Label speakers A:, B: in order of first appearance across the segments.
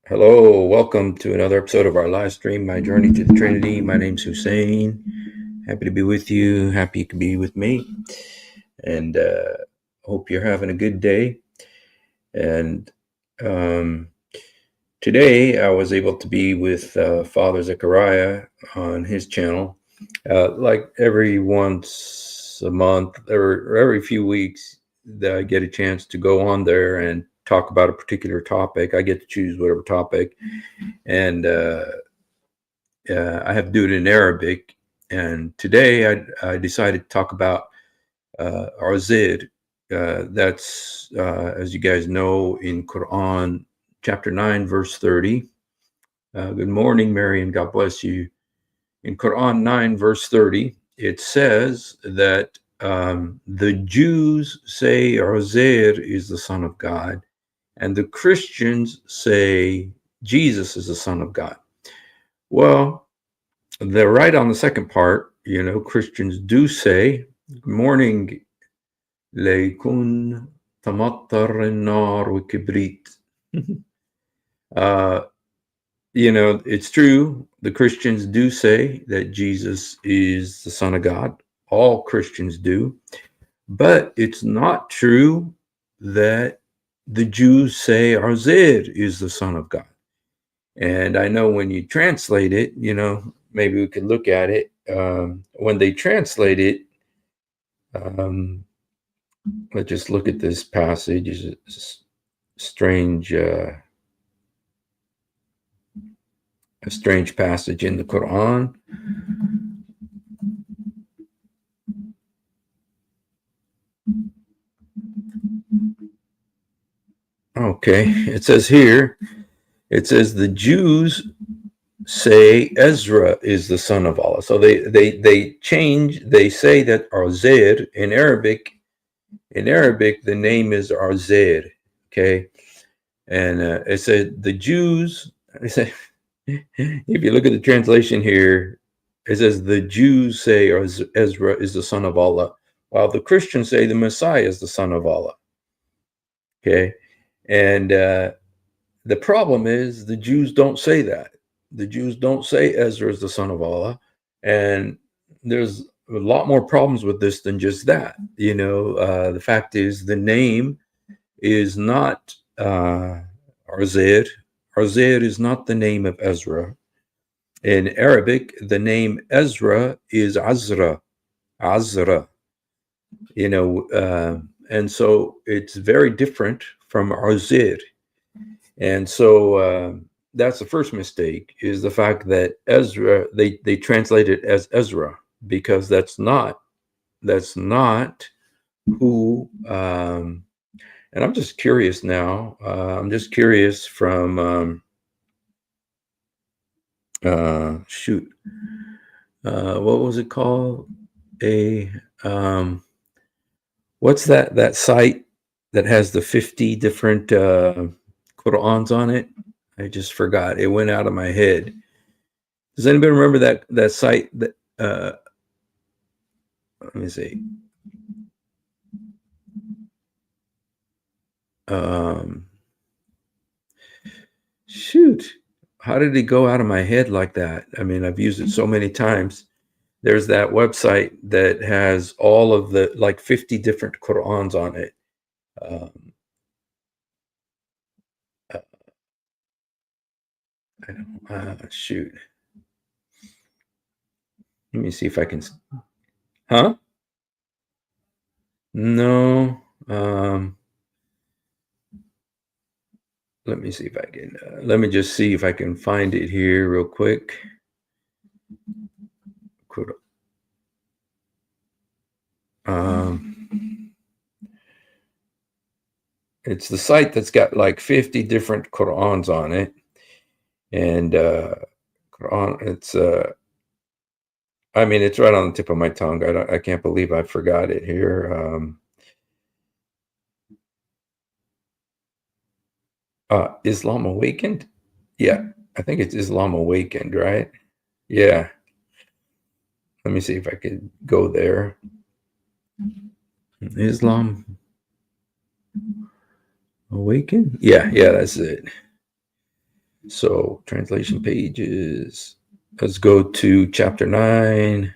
A: Hello, welcome to another episode of our live stream, My Journey to the Trinity. My name's Hussein. Happy to be with you. Happy you can be with me. And hope you're having a good day. And um, today I was able to be with Father Zechariah on his channel. Like every once a month or every few weeks, that I get a chance to go on there and talk about a particular topic. I get to choose whatever topic. And I have to do it in Arabic. And today I decided to talk about Uzair. That's, as you guys know, in Quran chapter 9, verse 30. Good morning, Marion. God bless you. In Quran 9, verse 30, it says that the Jews say Uzair is the Son of God, and the Christians say Jesus is the Son of God. Well, they're right on the second part. Christians do say, "Good morning, ليكن تمطر النار وكبريت." uh, it's true. The Christians do say that Jesus is the Son of God. All Christians do. But it's not true that the Jews say Uzair is the Son of God. And I know when you translate it, maybe we could look at it. When they translate it, let's just look at this passage. It's a strange passage in the Quran. Okay, it says here, the Jews say Ezra is the son of Allah. So they say that Uzair in Arabic. In Arabic, the name is Uzair. Okay, and it said the Jews. If you look at the translation here, it says the Jews say Ezra is the son of Allah, while the Christians say the Messiah is the son of Allah. Okay, and the problem is the Jews don't say that. The Jews don't say Ezra is the son of Allah, and there's a lot more problems with this than just that. The fact is the name is not Uzair. Uzair is not the name of Ezra. In Arabic, the name Ezra is Azra. Azra. And so it's very different from Uzair. And so that's the first mistake, is the fact that Ezra, they translate it as Ezra, because that's not who. And I'm just curious now. I'm just curious from what was it called? What's that site that has the 50 different Qur'ans on it? I just forgot. It went out of my head. Does anybody remember that site? That let me see. Shoot, how did it go out of my head like that? I mean, I've used it so many times. There's that website that has all of the 50 different Qur'ans on it. I don't. Shoot. Let me see if I can. Huh? No. Let me see if I can. Let me just see if I can find it here real quick. It's the site that's got 50 different Qur'ans on it, and Quran. It's I mean, it's right on the tip of my tongue. I can't believe I forgot it here. Islam Awakened? Yeah, I think it's Islam Awakened, right? Yeah. Let me see if I could go there. Islam Awakened? Yeah, that's it. So translation pages. Let's go to chapter 9,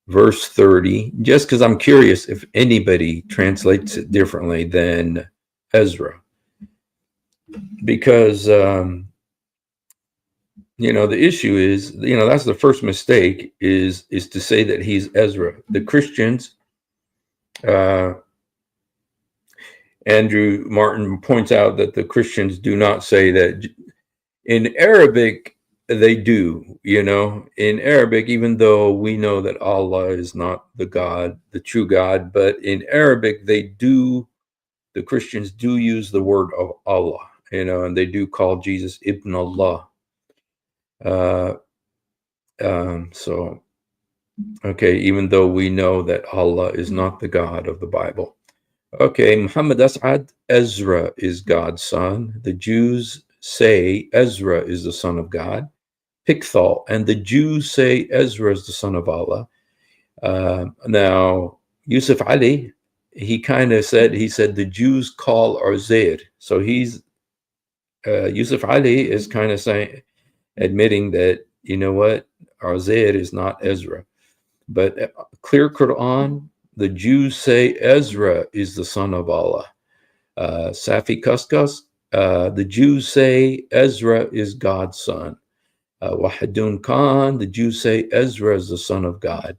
A: verse 30. Just because I'm curious if anybody translates it differently than Ezra. Because, the issue is, that's the first mistake is to say that he's Ezra. The Christians, Andrew Martin points out that the Christians do not say that. In Arabic, they do, in Arabic, even though we know that Allah is not the God, the true God, but in Arabic, the Christians do use the word of Allah, and they do call Jesus Ibn Allah. So, okay, even though we know that Allah is not the God of the Bible. Okay, Muhammad As'ad, Ezra is God's son. The Jews say Ezra is the son of God. Pickthall, and the Jews say Ezra is the son of Allah. Now, Yusuf Ali, he said the Jews call Uzair. So Yusuf Ali is kind of admitting that, Uzair is not Ezra. But clear Quran, the Jews say Ezra is the son of Allah. Safi Kaskas, the Jews say Ezra is God's son. Wahidun Khan, the Jews say Ezra is the son of God.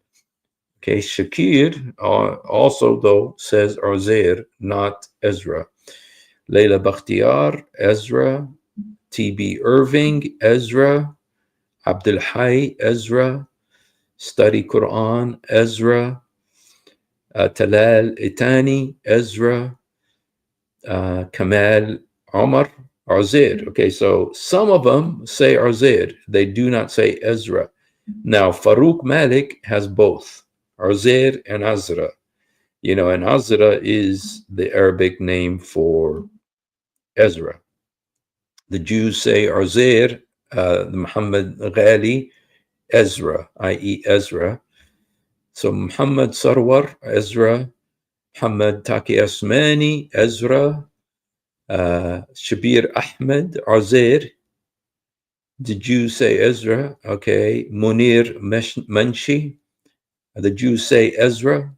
A: Okay, Shakir also, though, says Uzair, not Ezra. Layla Bakhtiyar, Ezra. T.B. Irving, Ezra. Abdul Hayy, Ezra. Study Quran, Ezra. Talal Itani, Ezra. Kamal Omar, Uzair. Okay, so some of them say Uzair. They do not say Ezra. Now, Farouk Malik has both, Uzair and Azra. And Azra is the Arabic name for Ezra. The Jews say Uzair, Muhammad Ghali, Ezra, i.e. Ezra. So Muhammad Sarwar, Ezra. Muhammad Taki Asmani, Ezra. Shabir Ahmed, Uzair. The Jews say Ezra. Okay. Munir Manshi. The Jews say Ezra.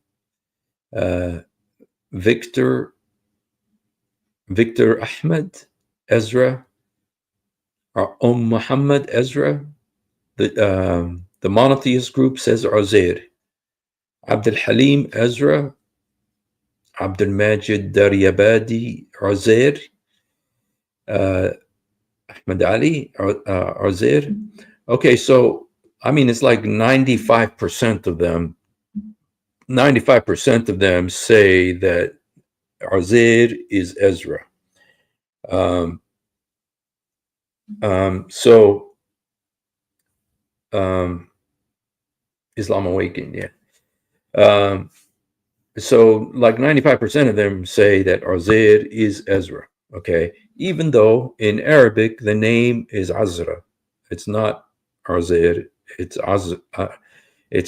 A: Victor Ahmed, Ezra. Muhammad, Ezra. The monotheist group says Uzair. Abdul Halim, Ezra. Abdul Majid Daryabadi, Uzair. Ahmed Ali, Uzair. Okay, so it's like 95% of them. 95% of them say that Uzair is Ezra. Islam Awakened, yeah. So like 95% of them say that Uzair is Ezra. Okay, even though in Arabic the name is Azra, it's not Uzair, it's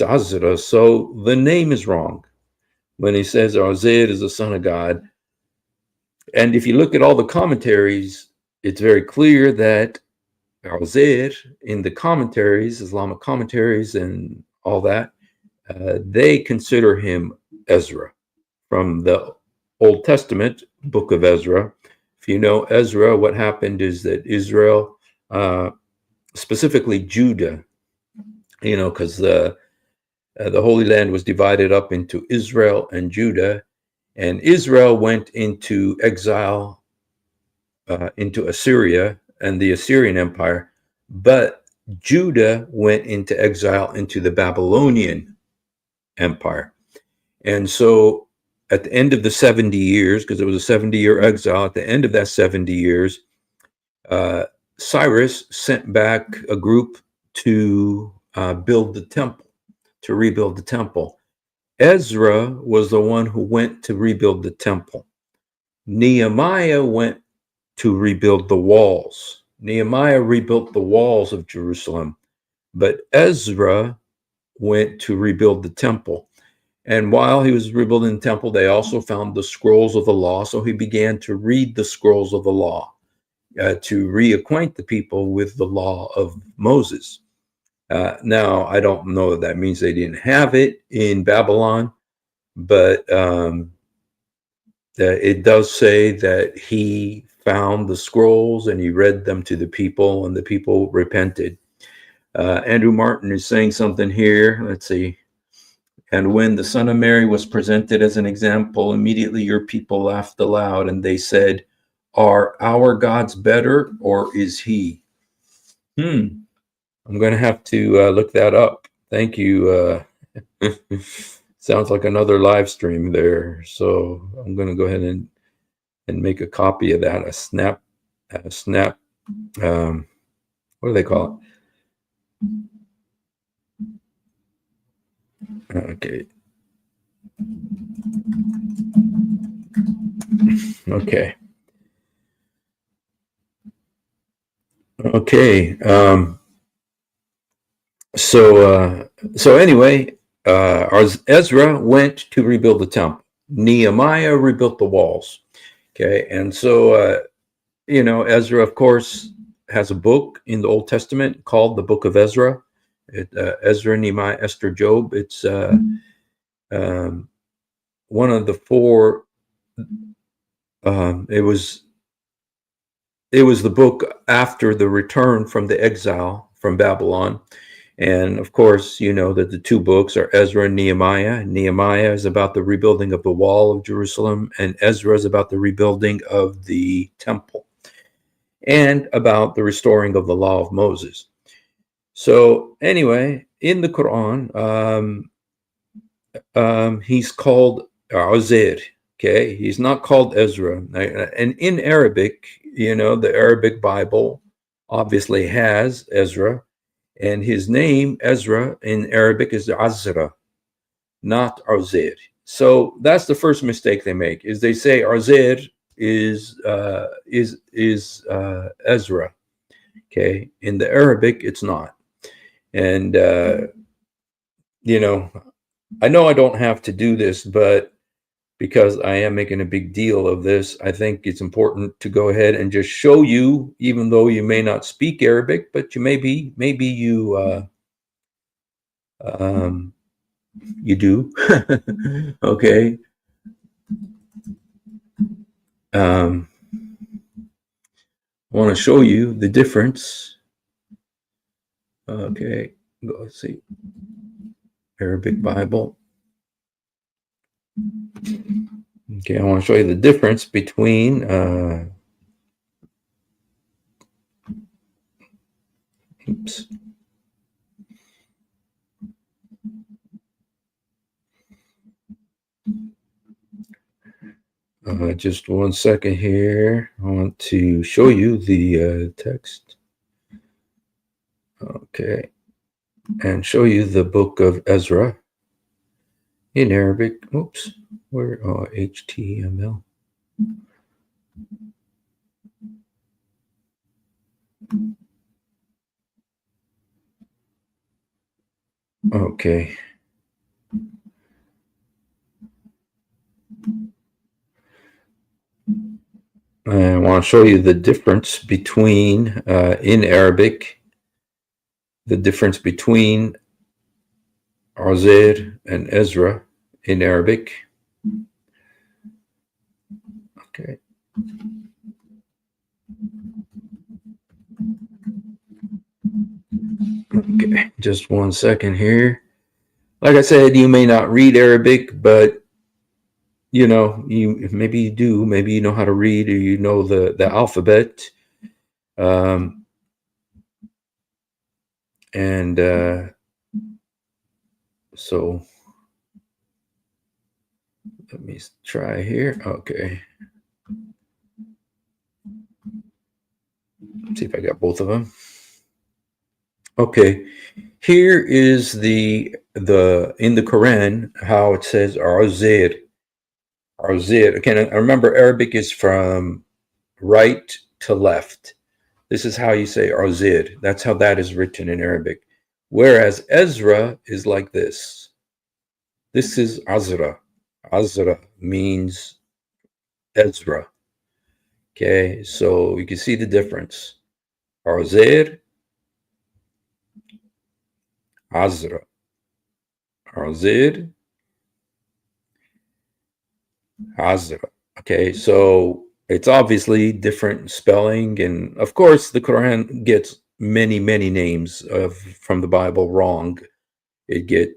A: Azra. So the name is wrong when he says Uzair is the son of God. And if you look at all the commentaries, it's very clear that Uzair in the commentaries, Islamic commentaries and all that, they consider him Ezra from the Old Testament book of Ezra. If you know Ezra, what happened is that Israel, specifically Judah, because the Holy Land was divided up into Israel and Judah, and Israel went into exile into Assyria and the Assyrian Empire, but Judah went into exile into the Babylonian Empire. And so at the end of the 70 years, because it was a 70-year exile, at the end of that 70 years, Cyrus sent back a group to build the temple, to rebuild the temple. Ezra was the one who went to rebuild the temple. Nehemiah went to rebuild the walls. Nehemiah rebuilt the walls of Jerusalem, but Ezra went to rebuild the temple. And while he was rebuilding the temple, they also found the scrolls of the law. So he began to read the scrolls of the law. to reacquaint the people with the law of Moses. Now, I don't know if that means they didn't have it in Babylon, but it does say that he found the scrolls and he read them to the people, and the people repented. Andrew Martin is saying something here. Let's see. And when the Son of Mary was presented as an example, immediately your people laughed aloud, and they said, "Are our gods better, or is he?" I'm going to have to look that up. Thank you. Sounds like another live stream there. So I'm going to go ahead and make a copy of that. A snap. What do they call it? Okay. Okay. Okay. So anyway, Ezra went to rebuild the temple. Nehemiah rebuilt the walls. Okay, and so Ezra, of course, has a book in the Old Testament called the Book of Ezra. Ezra, Nehemiah, Esther, Job. It's one of the four. It was the book after the return from the exile from Babylon. And of course, you know that the two books are Ezra and Nehemiah. Nehemiah is about the rebuilding of the wall of Jerusalem, and Ezra is about the rebuilding of the temple and about the restoring of the law of Moses. So anyway, in the Quran, he's called Uzair. Okay, he's not called Ezra. And in Arabic, the Arabic Bible obviously has Ezra. And his name, Ezra, in Arabic is Azra, not Uzair. So that's the first mistake they make, is they say Uzair is Ezra. Okay, in the Arabic, it's not. And I know I don't have to do this, but because I am making a big deal of this, I think it's important to go ahead and just show you, even though you may not speak Arabic, but you maybe you you do. Okay. I want to show you the difference. Okay, let's see. Arabic Bible. Okay, I want to show you the difference between oops. Just 1 second here. I want to show you the text. Okay. And show you the book of Ezra in Arabic. Oops. Where? Oh, HTML. Okay. I want to show you the difference between, in Arabic, the difference between Uzair and Ezra in Arabic. Okay. Okay, just 1 second here. Like I said, you may not read Arabic, but you maybe you do, maybe you know how to read, or you know the alphabet. And so let me try here. Okay. Let's see if I got both of them. Okay. Here is the in the Quran how it says Uzair. Again, I remember Arabic is from right to left. This is how you say Uzair. That's how that is written in Arabic. Whereas Ezra is like this. This is Azra. Azra means Ezra. Okay, so you can see the difference. Uzair, Azra. Uzair, Azra. Okay, so it's obviously different spelling, and of course, the Quran gets many, many names from the Bible wrong. It get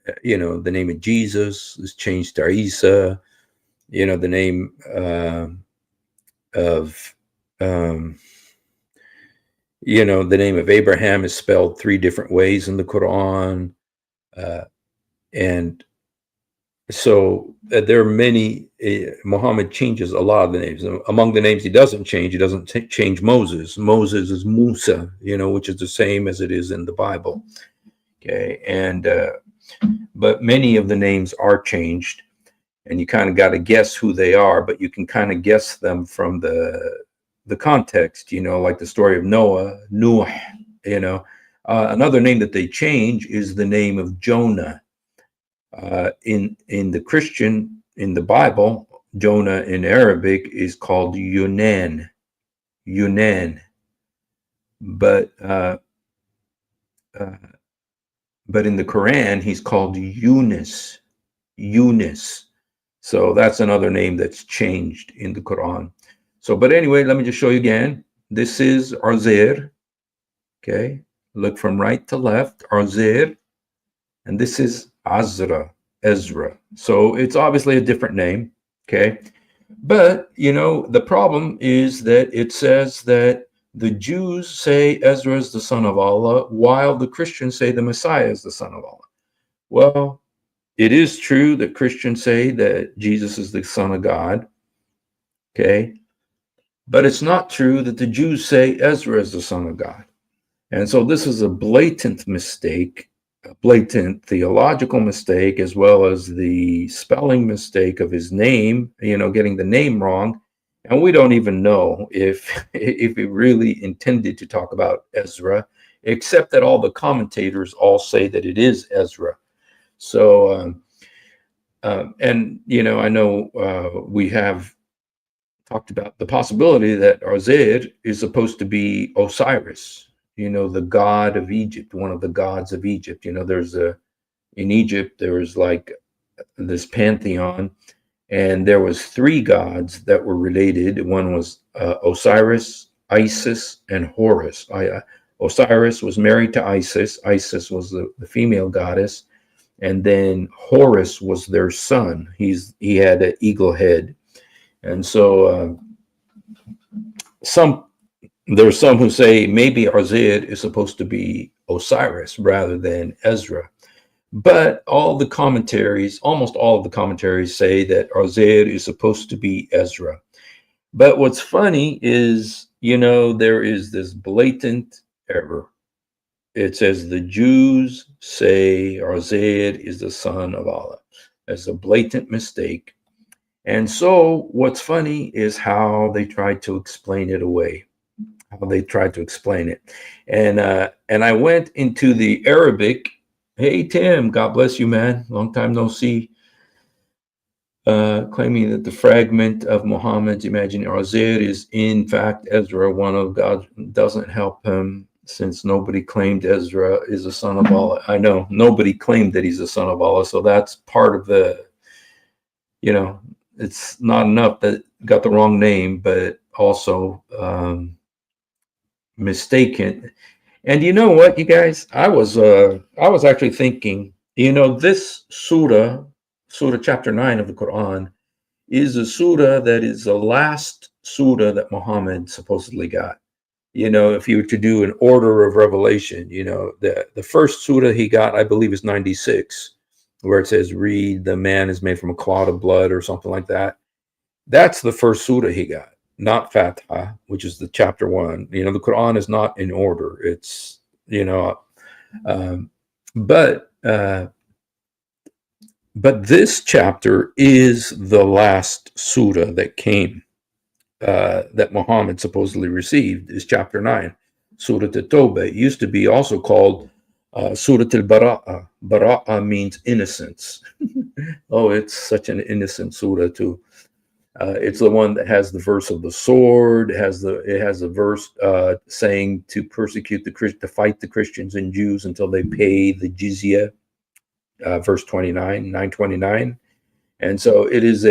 A: the name of Jesus is changed to Isa. The name of um, the name of Abraham is spelled three different ways in the Quran, and so there are many. Muhammad changes a lot of the names. Among the names he doesn't change, he doesn't change Moses. Moses is Musa, which is the same as it is in the Bible. Okay, and but many of the names are changed, and you kind of got to guess who they are, but you can kind of guess them from the context. Like the story of Noah, Nuh. Another name that they change is the name of Jonah. In the Bible, Jonah in Arabic is called Yunan, but but in the Quran he's called Yunus. So that's another name that's changed in the Quran. So, but anyway, let me just show you again. This is Uzair. Okay, look from right to left, Uzair, and this is Ezra. So it's obviously a different name. Okay, but the problem is that it says that the Jews say Ezra is the son of Allah, while the Christians say the Messiah is the son of Allah. Well, it is true that Christians say that Jesus is the son of God. Okay, but it's not true that the Jews say Ezra is the son of God. And so this is a blatant mistake, a blatant theological mistake, as well as the spelling mistake of his name, getting the name wrong. And we don't even know if he really intended to talk about Ezra, except that all the commentators all say that it is Ezra. So, and I know we have talked about the possibility that Uzair is supposed to be Osiris, the god of Egypt, one of the gods of Egypt. In Egypt, there was like this pantheon, and there was three gods that were related. One was Osiris, Isis, and Horus. Osiris was married to Isis. Isis was the female goddess, and then Horus was their son. He had an eagle head, and so there's some who say maybe Uzair is supposed to be Osiris rather than Ezra. But almost all of the commentaries say that Uzair is supposed to be Ezra. But what's funny is, there is this blatant error. It says the Jews say Uzair is the son of Allah. That's a blatant mistake. And so what's funny is how they tried to explain it away. And I went into the Arabic. Hey, Tim, God bless you, man. Long time no see. Claiming that the fragment of Muhammad's imaginary Uzair is in fact Ezra, one of God, doesn't help him since nobody claimed Ezra is a son of Allah. I know nobody claimed that he's a son of Allah, so that's part of the, it's not enough that got the wrong name, but also mistaken. And you know what, you guys, I was actually thinking, this surah chapter 9 of the Quran is a surah that is the last surah that Muhammad supposedly got. If you were to do an order of revelation, the first surah he got, I believe, is 96, where it says, read, the man is made from a clot of blood or something like that. That's the first surah he got, not Fatiha, which is the chapter 1. The Quran is not in order. It's, but this chapter is the last surah that came, that Muhammad supposedly received, is chapter 9, Surah At-Tawbah. It used to be also called Surah Al-Bara'a. Bara'a means innocence. Oh, it's such an innocent surah too. It's the one that has the verse of the sword. It has a verse saying to persecute to fight the Christians and Jews until they pay the jizya. Verse 29, 929. And so it is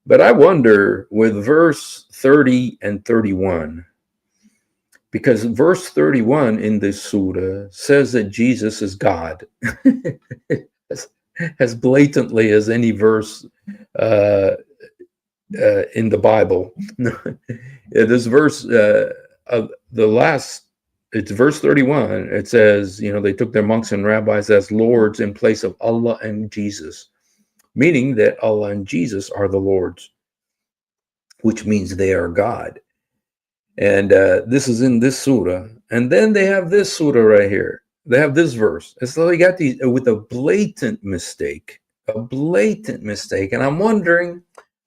A: but I wonder with verse 30 and 31, because verse 31 in this surah says that Jesus is God, as blatantly as any verse in the Bible. This verse, it's verse 31. It says, they took their monks and rabbis as lords in place of Allah and Jesus, meaning that Allah and Jesus are the lords, which means they are God. And this is in this surah. And then they have this surah right here. They have this verse. And so they got these with a blatant mistake. And I'm wondering,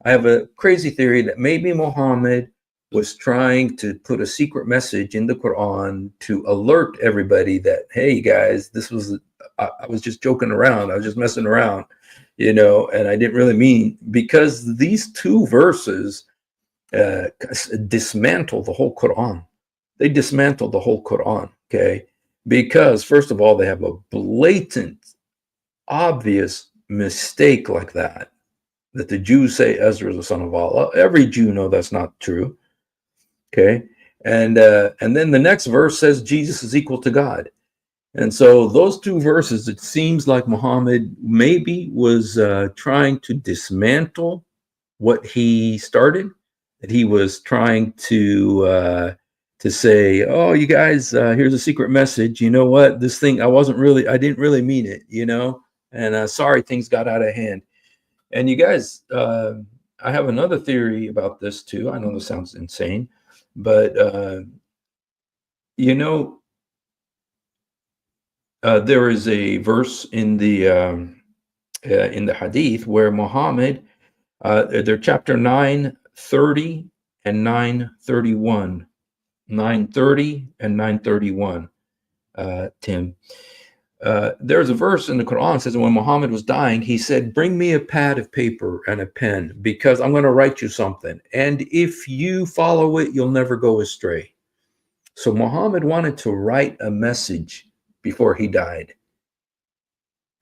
A: I have a crazy theory that maybe Muhammad was trying to put a secret message in the Quran to alert everybody that, hey guys, I was just joking around. I was just messing around, and I didn't really mean, because these two verses dismantle the whole Quran. They dismantle the whole Quran, okay? Because first of all, they have a blatant, obvious mistake like that the Jews say Ezra is the son of Allah. Every Jew knows that's not true, okay? And then the next verse says Jesus is equal to God. And so those two verses, it seems like Muhammad maybe was trying to dismantle what he started. That he was trying to say, oh, you guys, here's a secret message. You know what? This thing, I didn't really mean it, and sorry, things got out of hand. And you guys, I have another theory about this too. I know this sounds insane, but there is a verse in the Hadith where Muhammad, they're chapter 9:30 and 9:31, 9:30 and 9:31. Tim. There's a verse in the Quran that says when Muhammad was dying, he said, bring me a pad of paper and a pen because I'm going to write you something. And if you follow it, you'll never go astray. So Muhammad wanted to write a message before he died.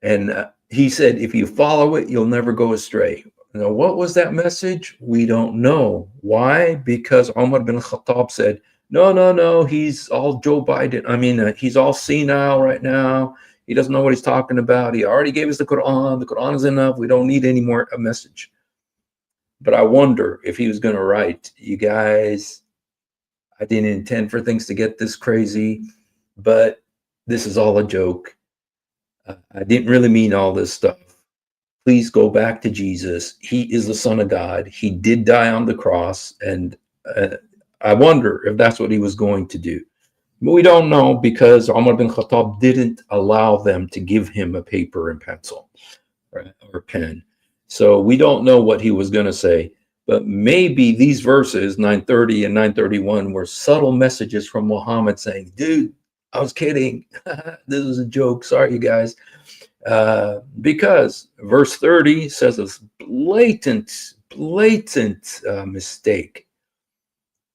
A: And he said, if you follow it, you'll never go astray. Now, what was that message? We don't know. Why? Because Umar bin Khattab said, no, he's all Joe Biden. He's all senile right now. He doesn't know what he's talking about. He already gave us the Quran. The Quran is enough. We don't need any more a message. But I wonder if he was going to write, you guys, I didn't intend for things to get this crazy, but this is all a joke. I didn't really mean all this stuff. Please go back to Jesus. He is the Son of God. He did die on the cross. And I wonder if that's what he was going to do. But we don't know because Umar bin Khattab didn't allow them to give him a paper and pencil or pen. So we don't know what he was going to say. But maybe these verses, 9:30 and 9:31, were subtle messages from Muhammad saying, dude, I was kidding. This was a joke. Sorry, you guys. Because verse 30 says a blatant mistake.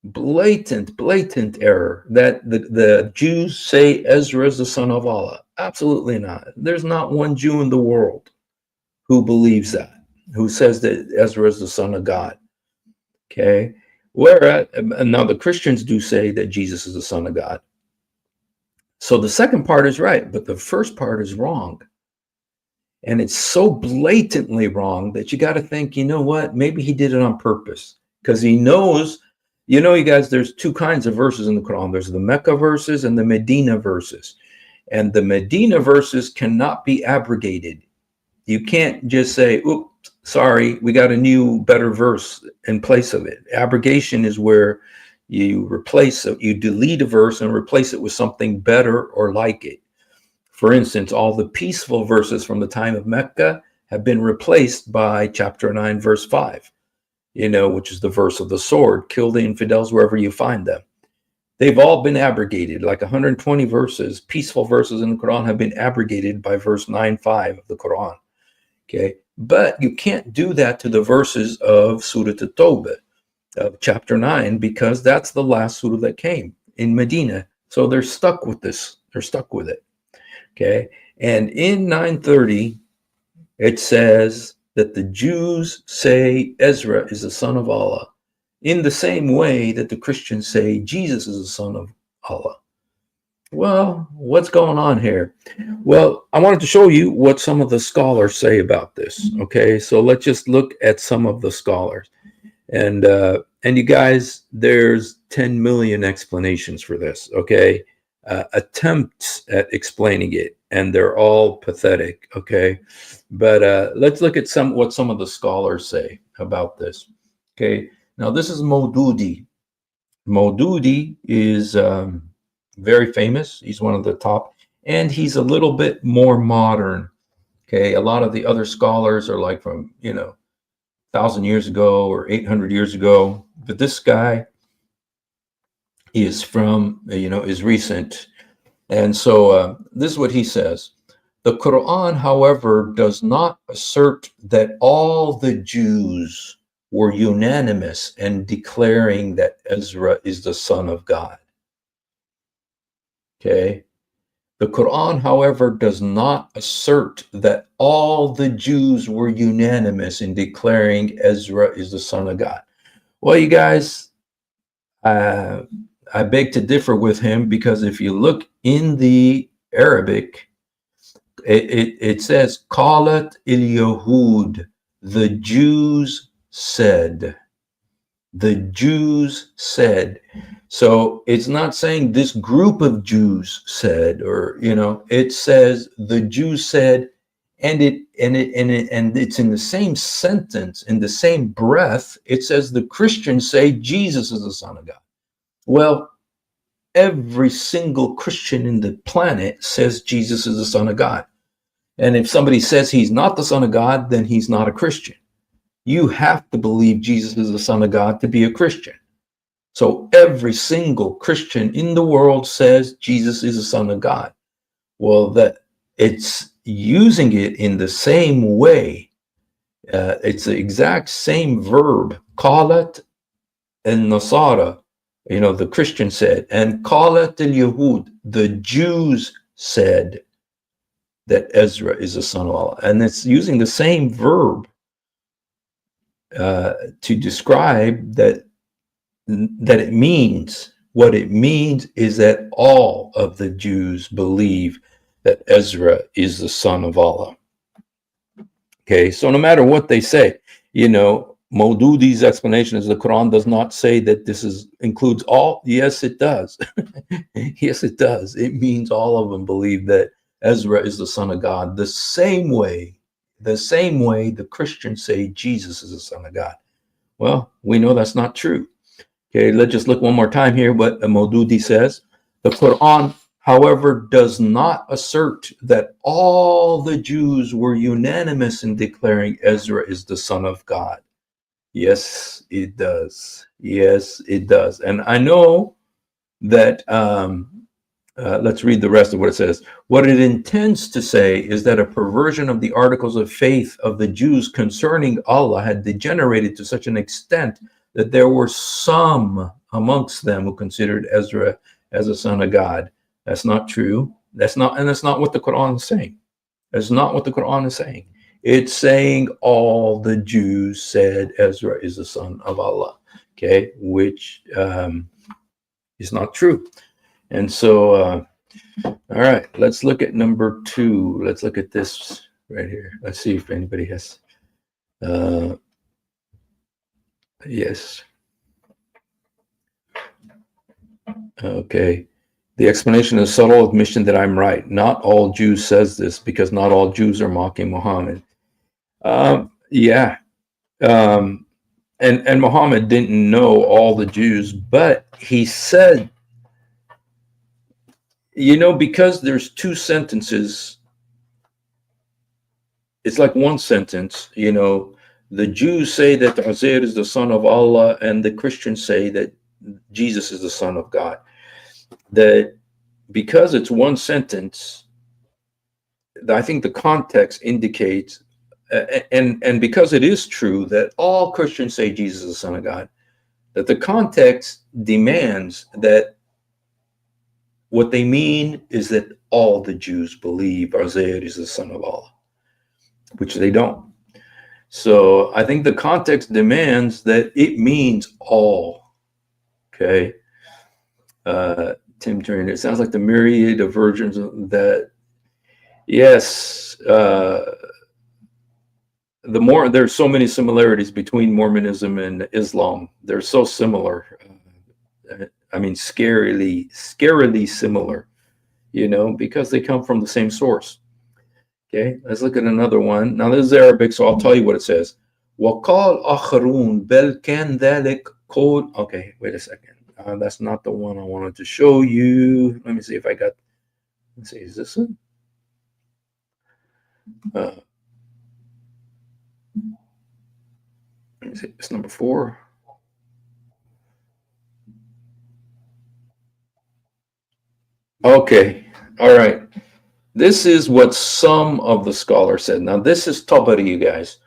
A: Blatant error that the Jews say Ezra is the son of Allah. Absolutely not. There's not one Jew in the world who believes that, who says that Ezra is the son of God. Okay. Whereas now the Christians do say that Jesus is the son of God. So the second part is right, but the first part is wrong. And it's so blatantly wrong that you got to think, you know what? Maybe he did it on purpose because he knows. You guys, there's two kinds of verses in the Quran. There's the Mecca verses and the Medina verses. And the Medina verses cannot be abrogated. You can't just say, oops, sorry, we got a new, better verse in place of it. Abrogation is where you delete a verse and replace it with something better or like it. For instance, all the peaceful verses from the time of Mecca have been replaced by chapter 9, verse 5. Which is the verse of the sword, kill the infidels wherever you find them. They've all been abrogated, like 120 peaceful verses in the Quran have been abrogated by verse 9:5 of the Quran. Okay. But you can't do that to the verses of Surah At-Tawbah, of chapter 9, because that's the last surah that came in Medina. So they're stuck with this. They're stuck with it. Okay. And in 930, it says that the Jews say Ezra is the son of Allah in the same way that the Christians say Jesus is the son of Allah. Well, what's going on here? Well, I wanted to show you what some of the scholars say about this. Okay, so let's just look at some of the scholars. And you guys, there's 10 million explanations for this. Okay, attempts at explaining it, and they're all pathetic. Okay, but let's look at what some of the scholars say about this. Okay, now this is Maududi. Maududi is very famous. He's one of the top, and he's a little bit more modern. Okay, a lot of the other scholars are like from 1,000 years ago or 800 years ago, but this guy is from is recent. And so this is what he says: the Quran, however, does not assert that all the Jews were unanimous in declaring that Ezra is the son of God. Okay. The Quran, however, does not assert that all the Jews were unanimous in declaring Ezra is the son of God. Well, you guys, I beg to differ with him, because if you look in the Arabic, it says, Qalat il-Yahud, the Jews said. The Jews said. So it's not saying this group of Jews said, or it says the Jews said, and it's in the same sentence, in the same breath, it says the Christians say Jesus is the Son of God. Well, every single Christian in the planet says Jesus is the Son of God. And if somebody says he's not the Son of God, then he's not a Christian. You have to believe Jesus is the Son of God to be a Christian. So every single Christian in the world says Jesus is the Son of God. Well, that it's using it in the same way. It's the exact same verb. Qalat al-Nasara, the Christian said, and Qalat al-Yahud, the Jews said that Ezra is the son of Allah. And it's using the same verb to describe that it means, what it means is that all of the Jews believe that Ezra is the son of Allah. Okay, so no matter what they say, Maududi's explanation is the Quran does not say that this includes all. Yes, it does. Yes, it does. It means all of them believe that Ezra is the son of God, the same way the Christians say Jesus is the son of God. Well, we know that's not true. Okay, let's just look one more time here what Maududi says. The Quran, however, does not assert that all the Jews were unanimous in declaring Ezra is the son of God. Yes, it does. Yes, it does. And I know that, let's read the rest of what it says. What it intends to say is that a perversion of the articles of faith of the Jews concerning Allah had degenerated to such an extent that there were some amongst them who considered Ezra as a son of God. That's not true. That's not what the Quran is saying. That's not what the Quran is saying. It's saying all the Jews said Ezra is the son of Allah. Okay, which is not true. And so, all right, let's look at number 2. Let's look at this right here. Let's see if anybody has. Yes. Okay. The explanation is subtle admission that I'm right. Not all Jews says this, because not all Jews are mocking Muhammad. Yeah. And Muhammad didn't know all the Jews, but he said, because there's 2 sentences, it's like one sentence, the Jews say that Uzair is the son of Allah, and the Christians say that Jesus is the son of God. That because it's one sentence, I think the context indicates and because it is true that all Christians say Jesus is the Son of God, that the context demands that what they mean is that all the Jews believe Uzair is the Son of Allah, which they don't. So I think the context demands that it means all. Okay. Tim Turner, it sounds like the myriad of versions of that. Yes. There's so many similarities between Mormonism and Islam. They're so similar. I mean, scarily similar, because they come from the same source. Okay, let's look at another one. Now, this is Arabic, so I'll tell you what it says. وَقَالْ آخَرُونَ بَلْ كَانَ ذَلِكَ قَوْلٌ. Okay, wait a second. That's not the one I wanted to show you. Let me see if I got. Let's see, is this one? Let me see, it's number 4. Okay, all right. This is what some of the scholars said. Now, this is Tabari, you guys.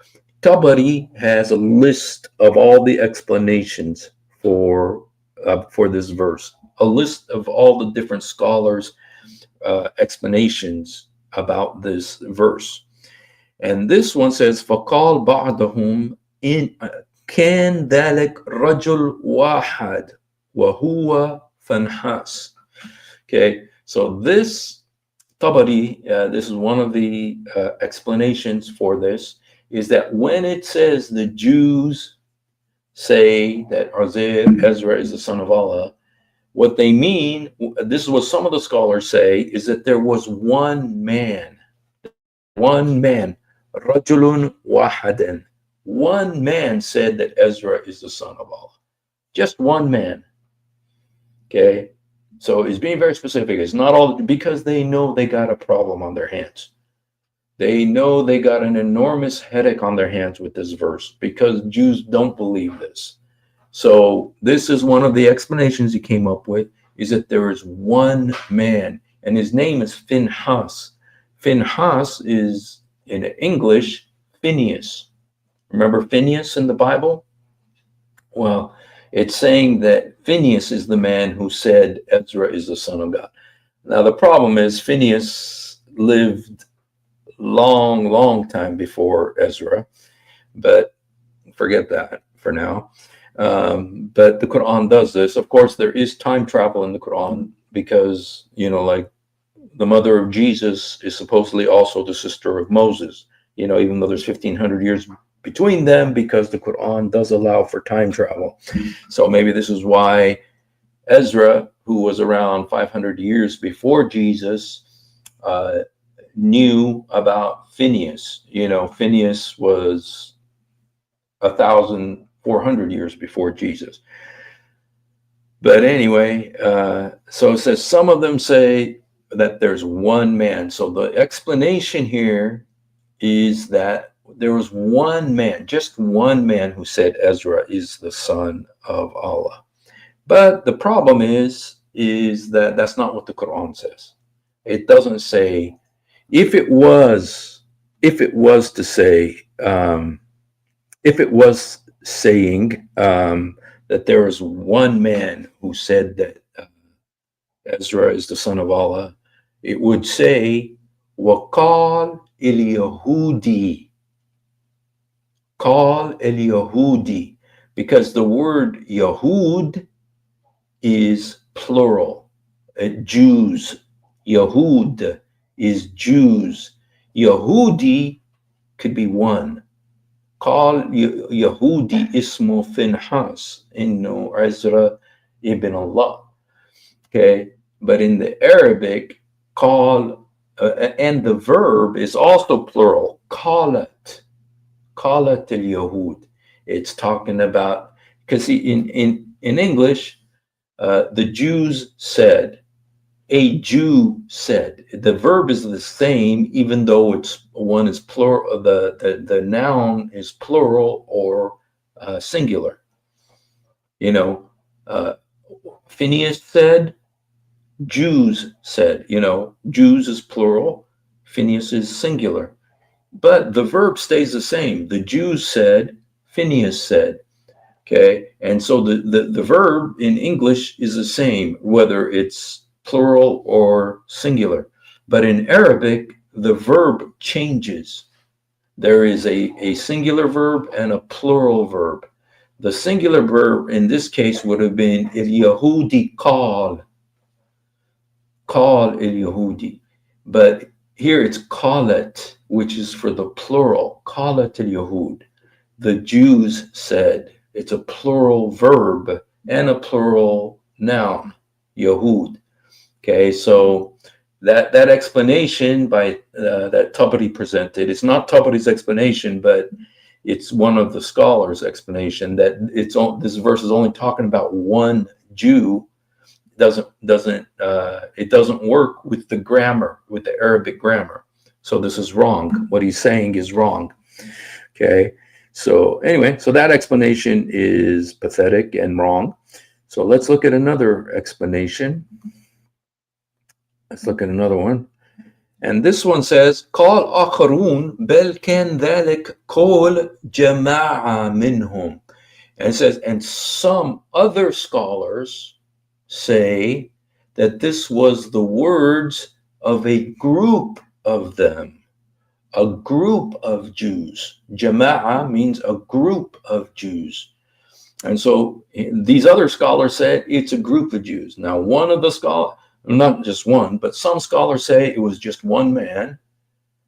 A: Tabari has a list of all the explanations for this verse, a list of all the different scholars' explanations about this verse. And this one says, فَقَالْ بَعْضَهُمْ إِنْ كَانَ ذَلِكَ رَجُلٌ وَاحِدٌ وَهُوَ فَنْحَاسٌ. Okay, so this Tabari, this is one of the explanations for this, is that when it says the Jews say that Uzair, Ezra is the son of Allah, what they mean, this is what some of the scholars say, is that there was one man, Rajulun Wahadan. One man said that Ezra is the son of Allah. Just one man. Okay. So it's being very specific. It's not all, because they know they got a problem on their hands. They know they got an enormous headache on their hands with this verse because Jews don't believe this. So this is one of the explanations he came up with, is that there is one man, and his name is Phinehas. Phinehas is, in English, Phineas. Remember Phineas in the Bible? Well, it's saying that Phineas is the man who said Ezra is the son of God. Now, the problem is Phineas lived long time before Ezra, but forget that for now. But the Quran does this. Of course, there is time travel in the Quran because, like the mother of Jesus is supposedly also the sister of Moses, even though there's 1,500 years between them, because the Quran does allow for time travel. So maybe this is why Ezra, who was around 500 years before Jesus, knew about Phineas. Phineas was 1,400 years before Jesus. But anyway, so it says some of them say that there's one man. So the explanation here is that there was one man, just one man, who said Ezra is the son of Allah. But the problem is that that's not what the Quran says. It doesn't say. If it was saying that there is one man who said that Ezra is the son of Allah, it would say وَقَالْ الْيَهُودِي. Call el-Yahudi, because the word Yahud is plural. Jews. Yahud is Jews. Yahudi could be one. Call Yahudi ismu Phinehas inno Ezra ibn Allah. Okay, but in the Arabic, call and the verb is also plural. Qalat al-Yahud. It's talking about, because in English, the Jews said, a Jew said. The verb is the same, even though one is plural. The noun is plural or singular. Phineas said, Jews said. Jews is plural, Phineas is singular. but the verb stays the same. The Jews said, Phineas said. Okay, and so the verb in English is the same, whether it's plural or singular. But in Arabic, the verb changes. There is a singular verb and a plural verb. The singular verb in this case would have been il Yahudi call il Yahudi. But here it's qalat, which is for the plural, qalat il Yahud. The Jews said. It's a plural verb and a plural noun, Yahud. Okay, so that explanation by that Tabari presented, it's not Tabari's explanation, but it's one of the scholars' explanation that this verse is only talking about one Jew. It doesn't work with the grammar, with the Arabic grammar. So this is wrong. What he's saying is wrong. Okay. So anyway, so that explanation is pathetic and wrong. So let's look at another explanation. Let's look at another one. And this one says, قال آخرون بل كان ذلك قول جماعة منهم. And it says, and some other scholars say that this was the words of a group of them. A group of Jews. Jama'a means a group of Jews. And so these other scholars said it's a group of Jews. Now, one of the scholars, not just one, but some scholars say it was just one man,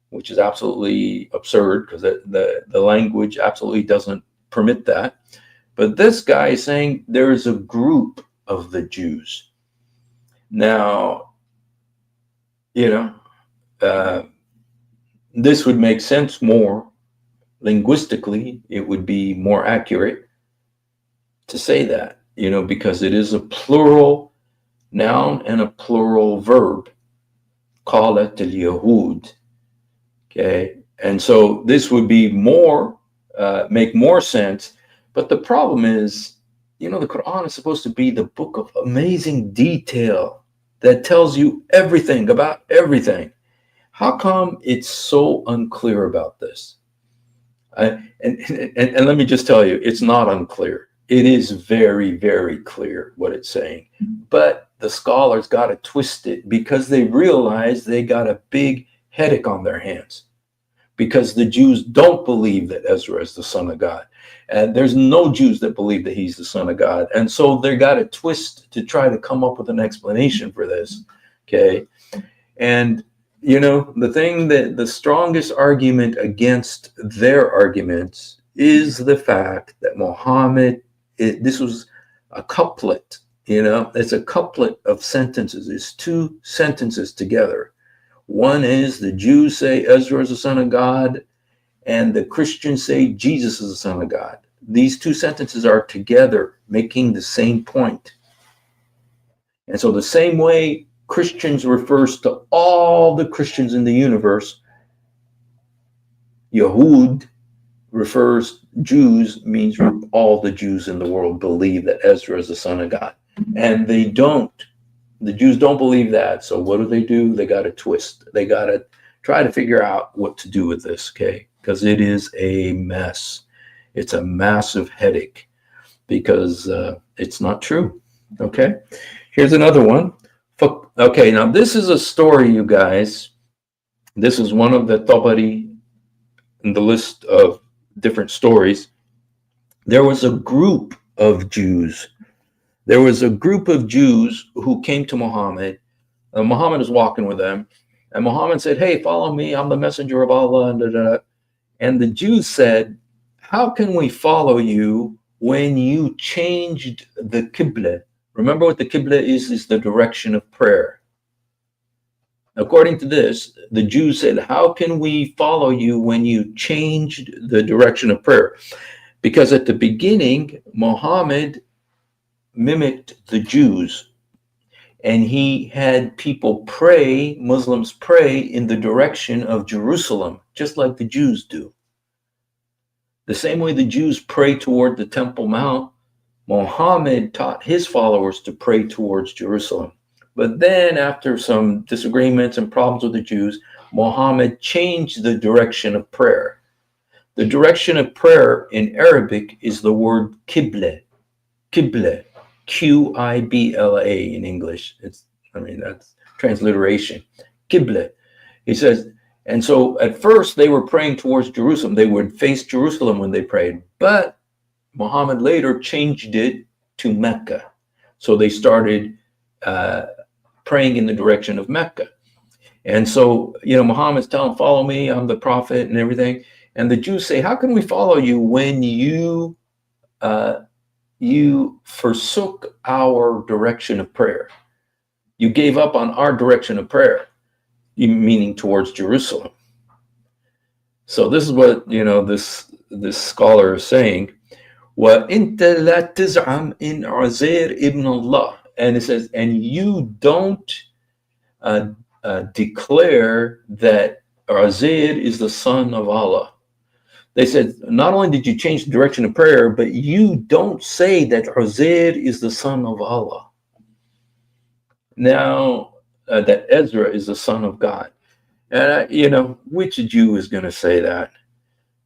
A: which is absolutely absurd because the language absolutely doesn't permit that. But this guy is saying there is a group of the Jews. Now, this would make sense more linguistically. It would be more accurate to say that, because it is a plural noun and a plural verb. Qalat al-Yahud. Okay, and so this would be make more sense. But the problem is, the Quran is supposed to be the book of amazing detail that tells you everything about everything. How come it's so unclear about this? And let me just tell you, it's not unclear. It is very, very clear what it's saying. But the scholars got to twist it because they realize they got a big headache on their hands. Because the Jews don't believe that Ezra is the son of God. And there's no Jews that believe that he's the son of God. And so they got a twist to try to come up with an explanation for this. Okay. And the thing that the strongest argument against their arguments is the fact that Muhammad, this was a couplet, it's a couplet of sentences. It's two sentences together. One is the Jews say Ezra is the son of God, and the Christians say Jesus is the son of God. These two sentences are together, making the same point. And so the same way Christians refers to all the Christians in the universe, Yahud refers Jews, means all the Jews in the world believe that Ezra is the son of God. And they don't. The Jews don't believe that. So what do? They got to twist. They got to try to figure out what to do with this, okay? Because it is a mess. It's a massive headache because it's not true, okay? Here's another one. Okay, now this is a story, you guys. This is one of the Tabari in the list of different stories. There was a group of Jews. There was a group of Jews who came to Muhammad. Muhammad is walking with them. And Muhammad said, hey, follow me. I'm the messenger of Allah. And the Jews said, how can we follow you when you changed the Qibla? Remember what the Qibla is the direction of prayer. According to this, the Jews said, how can we follow you when you changed the direction of prayer? Because at the beginning, Muhammad mimicked the Jews, and he had people pray, Muslims pray in the direction of Jerusalem, just like the Jews do. The same way the Jews pray toward the Temple Mount, Muhammad taught his followers to pray towards Jerusalem. But then after some disagreements and problems with the Jews, Muhammad changed the direction of prayer. The direction of prayer in Arabic is the word qibla. Qibla, Qibla in English. That's transliteration. Qibla. He says, and so at first they were praying towards Jerusalem. They would face Jerusalem when they prayed, but Muhammad later changed it to Mecca. So they started uh, praying in the direction of Mecca. And so, Muhammad's telling, follow me, I'm the prophet and everything. And the Jews say, how can we follow you when you forsook our direction of prayer? You gave up on our direction of prayer, meaning towards Jerusalem. So this is what, this scholar is saying. وَإِنْتَ لَا تَزْعَمْ إِنْ عُزَيْرَ إِبْنَ اللَّهِ. And it says, and you don't declare that Uzair is the son of Allah. They said, not only did you change the direction of prayer, but you don't say that Uzair is the son of Allah. Now, that Ezra is the son of God. And, which Jew is going to say that?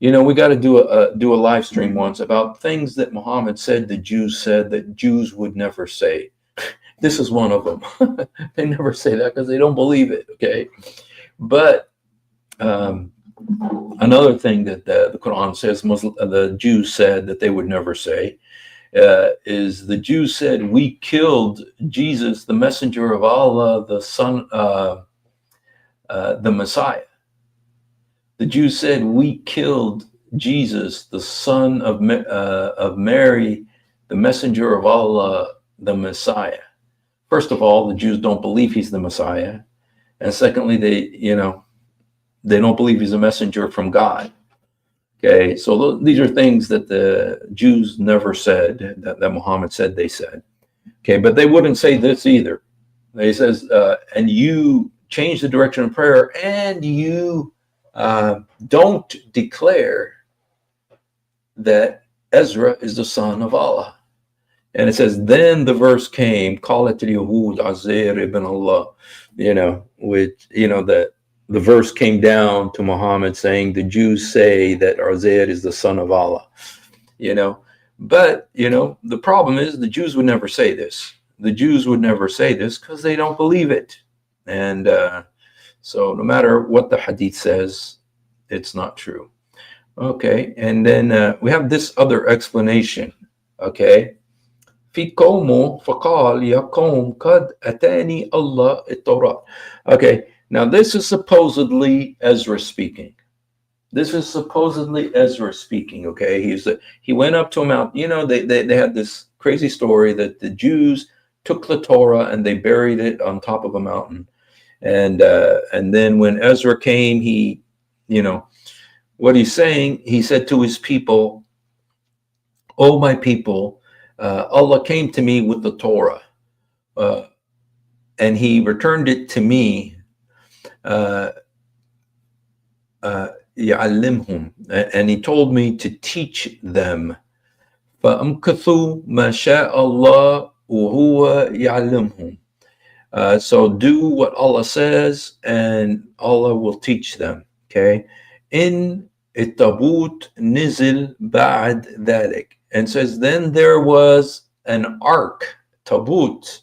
A: We got to do a live stream once about things that Muhammad said the Jews said that Jews would never say. This is one of them. They never say that because they don't believe it, okay? But another thing that the Quran says the Jews said that they would never say is the Jews said, we killed Jesus, the messenger of Allah, the son, the Messiah. The Jews said, we killed Jesus, the son of Mary, the messenger of Allah, the Messiah. First of all, the Jews don't believe he's the Messiah. And secondly, they don't believe he's a messenger from God. Okay, so these are things that the Jews never said, that Muhammad said they said. Okay, but they wouldn't say this either. They says, and you change the direction of prayer, and you don't declare that Ezra is the son of Allah. And it says, then the verse came, Qalat al-Yahud Uzair ibn Allah, which, that the verse came down to Muhammad saying, the Jews say that Uzair is the son of Allah, But, the problem is the Jews would never say this. The Jews would never say this because they don't believe it. And so no matter what the hadith says, it's not true. Okay, and then we have this other explanation. Okay. في قومه فقال يا قوم قد أتاني الله التوراة. Okay, now this is supposedly Ezra speaking. Okay, he went up to a mountain. They had this crazy story that the Jews took the Torah and they buried it on top of a mountain. And then when Ezra came, he, what he's saying, he said to his people, "Oh, my people, Allah came to me with the Torah, and he returned it to me, يعلمهم, and he told me to teach them. فأمكثوا ما شاء الله وهو يعلمهم. So do what Allah says, and Allah will teach them." Okay, in التابوت نزل بعد ذلك. And says, then there was an ark, tabut,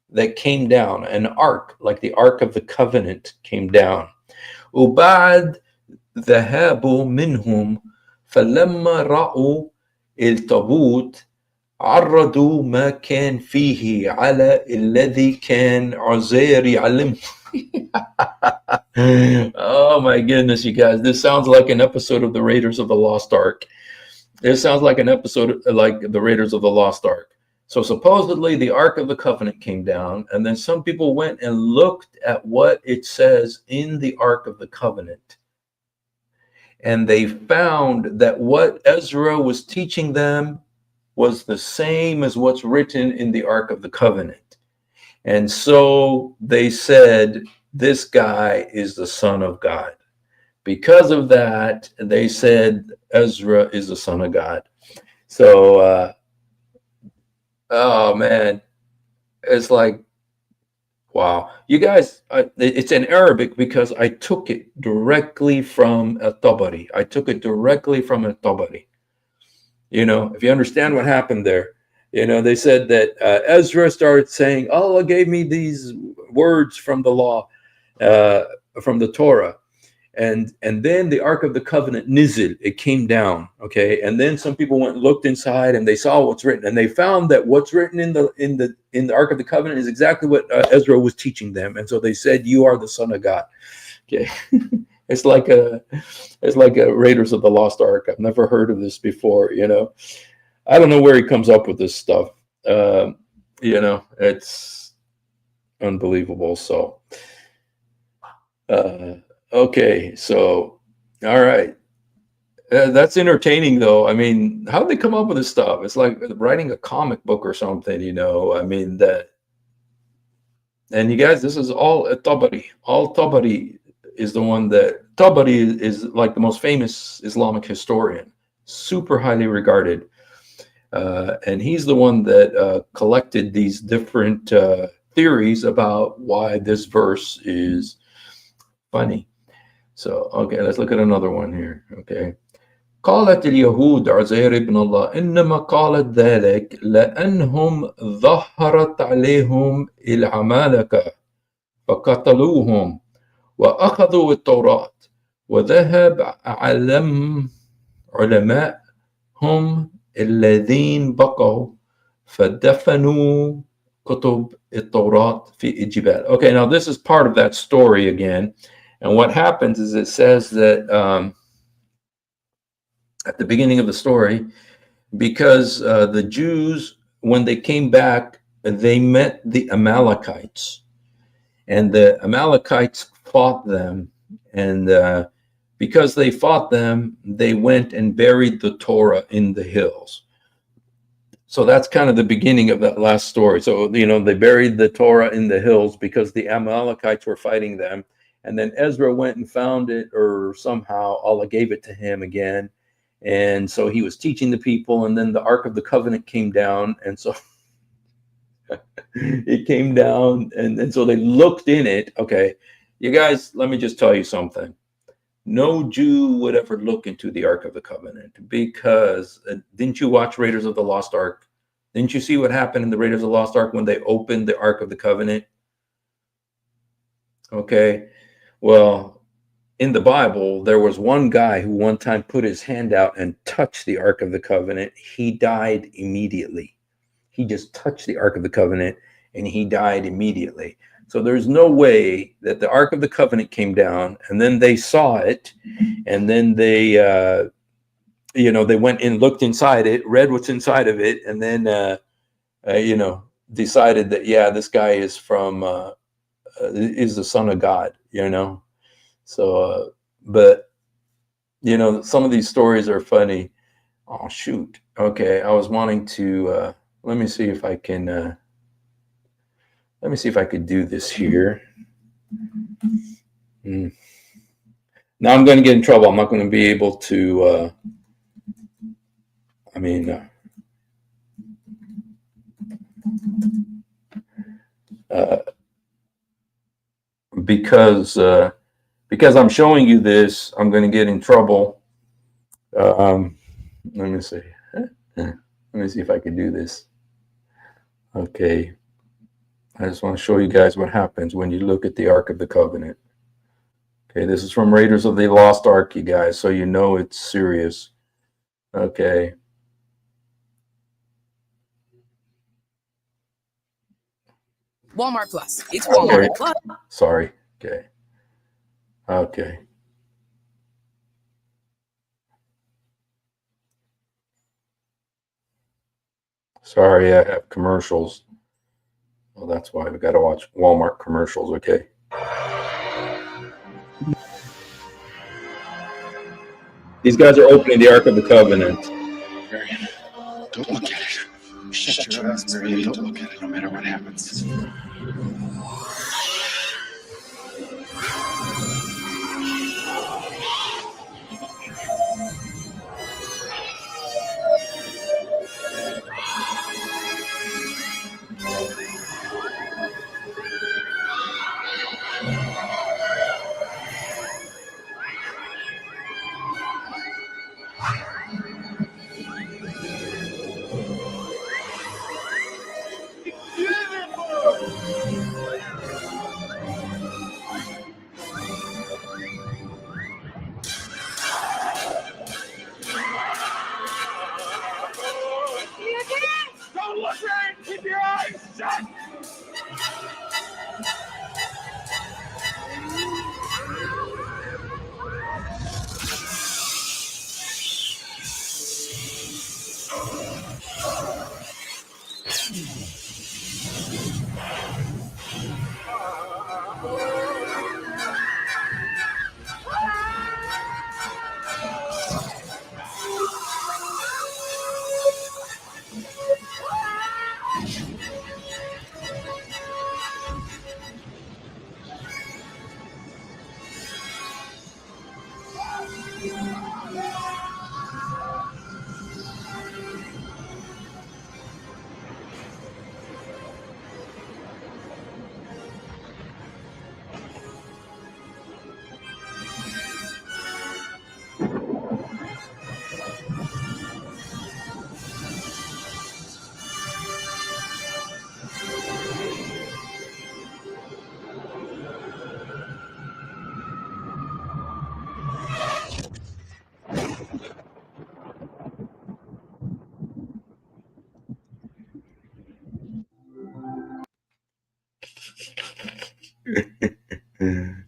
A: that came down, an ark, like the Ark of the Covenant came down. وبعد ذهابوا منهم فلما رأوا التابوت عرضوا ما كان فيه على الذي كان عزير يعلمه. Oh my goodness, you guys, this sounds like an episode of the Raiders of the Lost Ark. It sounds like an episode like the Raiders of the Lost Ark. So supposedly the Ark of the Covenant came down, and then some people went and looked at what it says in the Ark of the Covenant. And they found that what Ezra was teaching them was the same as what's written in the Ark of the Covenant. And so they said, this guy is the Son of God. Because of that, they said Ezra is the son of God. So, oh man, it's like, Wow. You guys, it's in Arabic because I took it directly from a Tabari. I took it directly from a Tabari. If you understand what happened there, they said that Ezra started saying, Allah gave me these words from the law, uh, from the Torah. And then the Ark of the Covenant nizil, it came down, okay. And then some people went and looked inside, and they saw what's written, and they found that what's written in the Ark of the Covenant is exactly what Ezra was teaching them. And so they said, "You are the Son of God." Okay, it's like a Raiders of the Lost Ark. I've never heard of this before. I don't know where he comes up with this stuff. It's unbelievable. So. Okay, so all right, that's entertaining though. I mean, how did they come up with this stuff? It's like writing a comic book or something, I mean that. And you guys, this is all Tabari. All Tabari is the one that Tabari is like the most famous Islamic historian, super highly regarded, and he's the one that collected these different theories about why this verse is funny. So, okay, let's look at another one here. Okay. قالت اليهود عزير ابن الله إنما قالت ذلك لأنهم ظهرت عليهم العمالقة فقتلوهم وأخذوا التوراة وذهب علماءهم الذين بقوا فدفنوا كتب التوراة في الجبال. Okay, now this is part of that story again. And what happens is it says that at the beginning of the story, because the Jews, when they came back, they met the Amalekites, and the Amalekites fought them. And because they fought them, they went and buried the Torah in the hills. So that's kind of the beginning of that last story. So, they buried the Torah in the hills because the Amalekites were fighting them. And then Ezra went and found it, or somehow Allah gave it to him again. And so he was teaching the people, and then the Ark of the Covenant came down. And so it came down, and so they looked in it. Okay, you guys, let me just tell you something. No Jew would ever look into the Ark of the Covenant because didn't you watch Raiders of the Lost Ark? Didn't you see what happened in the Raiders of the Lost Ark when they opened the Ark of the Covenant? Okay, well, in the Bible, there was one guy who one time put his hand out and touched the Ark of the Covenant. He died immediately. He just touched the Ark of the Covenant and he died immediately. So there's no way that the Ark of the Covenant came down and then they saw it, and then they, they went and looked inside it, read what's inside of it, and then, decided that, yeah, this guy is is the Son of God, So, but, some of these stories are funny. Oh, shoot. Okay. I was wanting to, let me see if I can, let me see if I could do this here. Now I'm going to get in trouble. I'm not going to be able to, because I'm showing you this, I'm going to get in trouble. Let me see. Let me see if I can do this. Okay. I just want to show you guys what happens when you look at the Ark of the Covenant. Okay, this is from Raiders of the Lost Ark, you guys, so you know it's serious. Okay.
B: Walmart Plus. It's Walmart Plus.
A: Sorry. Okay. Okay. Sorry, I have commercials. Well, that's why we got to watch Walmart commercials. Okay. These guys are opening the Ark of the Covenant.
C: Marion, don't look at it. Shut your eyes, Marion. Don't look at it no matter what happens. Don't look right! Keep your eyes shut!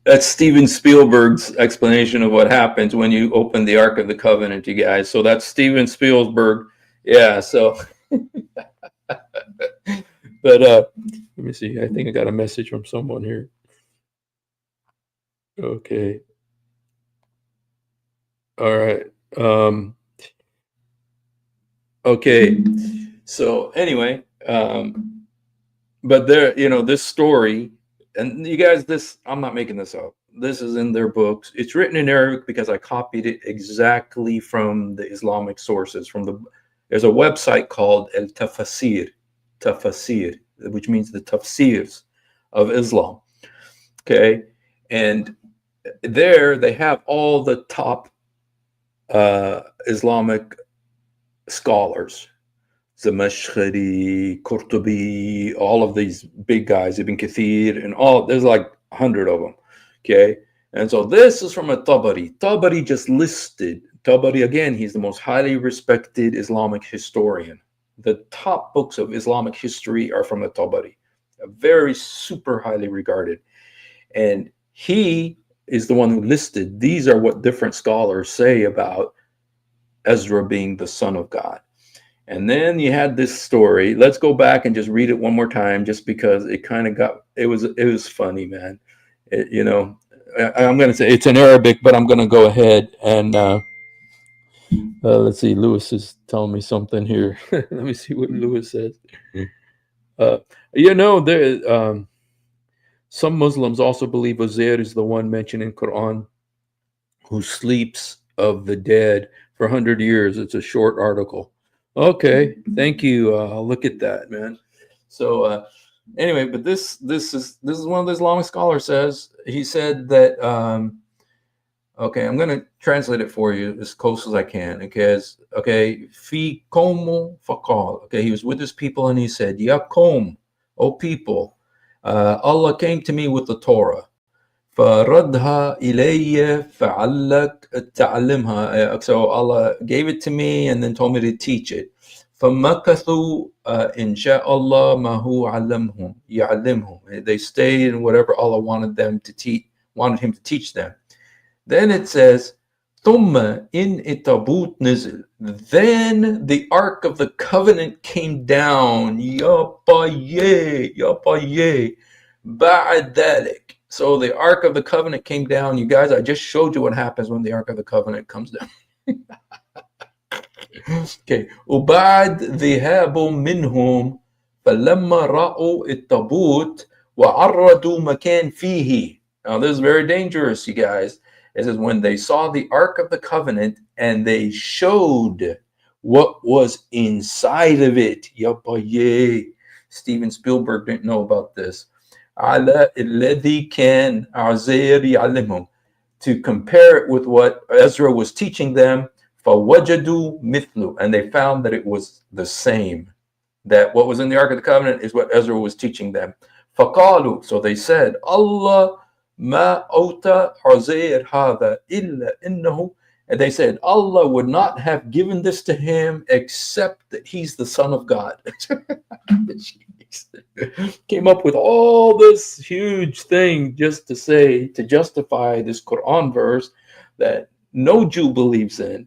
A: That's Steven Spielberg's explanation of what happens when you open the Ark of the Covenant, you guys. So that's Steven Spielberg. Yeah. So, but let me see. I think I got a message from someone here. Okay. All right. Okay. So anyway, but there, this story, and you guys, I'm not making this up. This is in their books. It's written in Arabic because I copied it exactly from the Islamic sources. There's a website called El Tafsir, which means the tafsirs of Islam. Okay, and there they have all the top Islamic scholars. Zamashkhari, Qurtubi, all of these big guys, Ibn Kathir, and there's like 100 of them. Okay. And so this is from a Tabari. Tabari just listed. Tabari, again, he's the most highly respected Islamic historian. The top books of Islamic history are from the Tabari, a very super highly regarded. And he is the one who listed, these are what different scholars say about Ezra being the son of God. And then you had this story. Let's go back and just read it one more time, just because it kind of it was funny, man. I'm going to say it's in Arabic, but I'm going to go ahead and let's see. Lewis is telling me something here. Let me see what Lewis says. There, some Muslims also believe Uzair is the one mentioned in Quran who sleeps of the dead for 100 years. It's a short article. Okay, thank you. I'll look at that, man. So anyway, but this is one of the Islamic scholars says. He said that okay, I'm going to translate it for you as close as I can. Okay, fi qawmu faqal. Okay, he was with his people and he said, Ya qawm, O people, Allah came to me with the Torah. فردها إلي فعلك تعلمها. So Allah gave it to me and then told me to teach it. فمكثوا إن شاء الله ما هو علمهم يعلمهم. They stayed in whatever Allah wanted him to teach them. Then it says ثم إن التابوت نزل. Then the Ark of the Covenant came down. Ya baye. بعد ذلك. So the Ark of the Covenant came down. You guys, I just showed you what happens when the Ark of the Covenant comes down. Okay. وبعد ذهاب منهم فلما رأوا التابوت وعرضوا مكان فيه. Now this is very dangerous, you guys. It says when they saw the Ark of the Covenant and they showed what was inside of it. Yay. Steven Spielberg didn't know about this. على الذي كان عزير يعلمهم, to compare it with what Ezra was teaching them. فَوَجَدُوا مِثْلُ, and they found that it was the same. That what was in the Ark of the Covenant is what Ezra was teaching them. فَقَالُوا, so they said, Allah ma أوتى عزير هذا إلا إنه, and they said, Allah would not have given this to him except that he's the son of God. Came up with all this huge thing just to say, to justify this Quran verse that no Jew believes in.